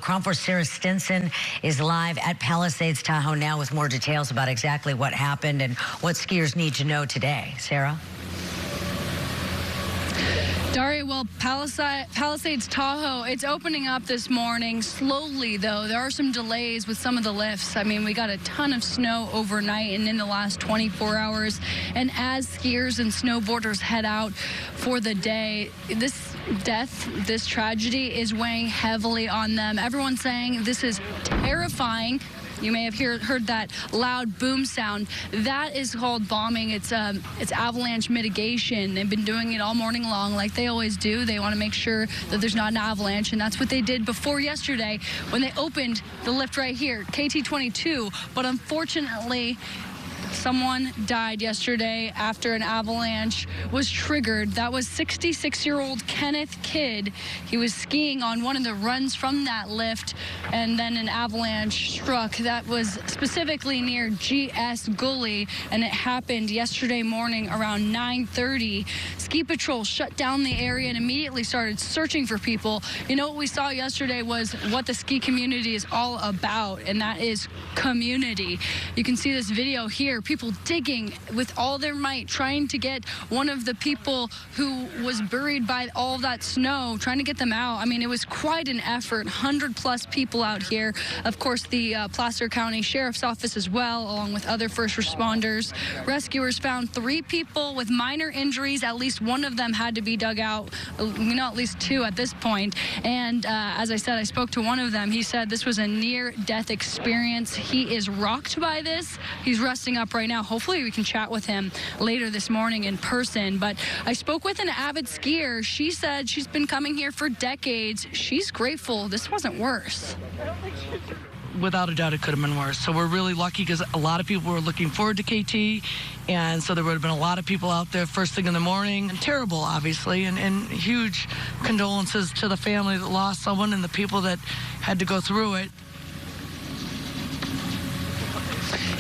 KRON4's Sarah Stinson is live at Palisades Tahoe now with more details about exactly what happened and what skiers need to know today. Sarah? Daria, well, Palisades Tahoe, it's opening up this morning slowly, though. There are some delays with some of the lifts. I mean, we got a ton of snow overnight and in the last 24 hours. And as skiers and snowboarders head out for the day, this tragedy is weighing heavily on them. Everyone's saying this is terrifying. You may have heard that loud boom sound. That is called bombing. It's avalanche mitigation. They've been doing it all morning long like they always do. They want to make sure that there's not an avalanche, and that's what they did before yesterday when they opened the lift right here, KT22. But unfortunately, someone died yesterday after an avalanche was triggered. That was 66-year-old Kenneth Kidd. He was skiing on one of the runs from that lift, and then an avalanche struck. That was specifically near GS Gully, and it happened yesterday morning around 9:30. Ski Patrol shut down the area and immediately started searching for people. You know, what we saw yesterday was what the ski community is all about, and that is community. You can see this video here. People digging with all their might, trying to get one of the people who was buried by all that snow, trying to get them out. I mean, it was quite an effort. 100+ people out here. Of course, the Placer County Sheriff's Office as well, along with other first responders. Rescuers found 3 people with minor injuries. At least one of them had to be dug out. You know, at least 2 at this point. And as I said, I spoke to one of them. He said this was a near-death experience. He is rocked by this. He's resting up right now. Hopefully we can chat with him later this morning in person. But I spoke with an avid skier. She said she's been coming here for decades. She's grateful this wasn't worse. Without a doubt, it could have been worse. So we're really lucky because a lot of people were looking forward to KT, and so there would have been a lot of people out there first thing in the morning. And terrible, obviously, and huge condolences to the family that lost someone and the people that had to go through it.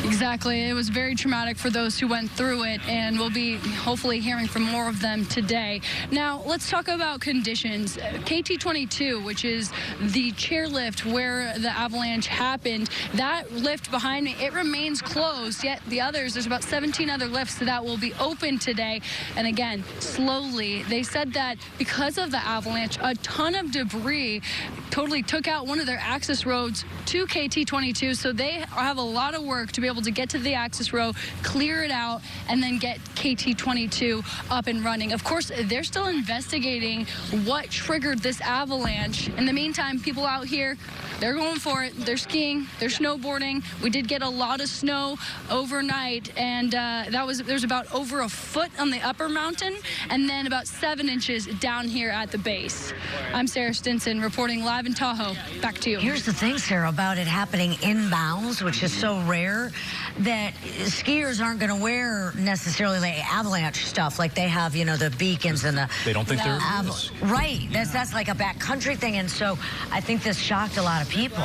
Exactly. It was very traumatic for those who went through it, and we'll be hopefully hearing from more of them today. Now, let's talk about conditions. KT22, which is the chairlift where the avalanche happened, that lift behind me, it remains closed, yet the others, there's about 17 other lifts that will be open today. And again, slowly. They said that because of the avalanche, a ton of debris totally took out one of their access roads to KT22, so they have a lot of work to be able to get to the access road, clear it out, and then get KT22 up and running. Of course, they're still investigating what triggered this avalanche. In the meantime, people out here, they're going for it. They're skiing, they're snowboarding. We did get a lot of snow overnight, and there's about over a foot on the upper mountain, and then about 7 inches down here at the base. I'm Sarah Stinson reporting live in Tahoe. Back to you. Here's the thing, Sarah, about it happening inbounds, which is so rare, that skiers aren't going to wear necessarily like avalanche stuff like they have, you know, the beacons and the... They don't think they're... Right. That's like a backcountry thing, and so I think this shocked a lot of people.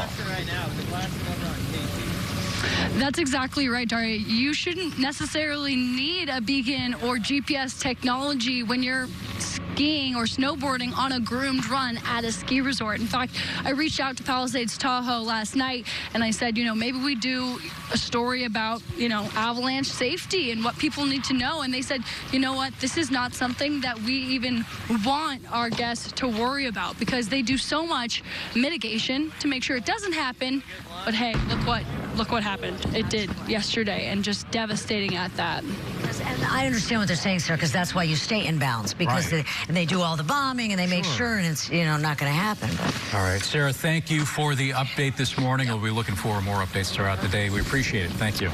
That's exactly right, Daria. You shouldn't necessarily need a beacon or GPS technology when you're skiing or snowboarding on a groomed run at a ski resort. In fact, I reached out to Palisades Tahoe last night and I said, you know, maybe we do a story about, you know, avalanche safety and what people need to know. And they said, you know what, this is not something that we even want our guests to worry about because they do so much mitigation to make sure it doesn't happen. But hey, look what happened. It did yesterday, and just devastating at that. And I understand what they're saying, sir, because that's why you stay in bounds, because they do all the bombing and they make sure, and it's, you know, not going to happen. But. All right, Sarah, thank you for the update this morning. We'll be looking for more updates throughout the day. We appreciate it. Thank you.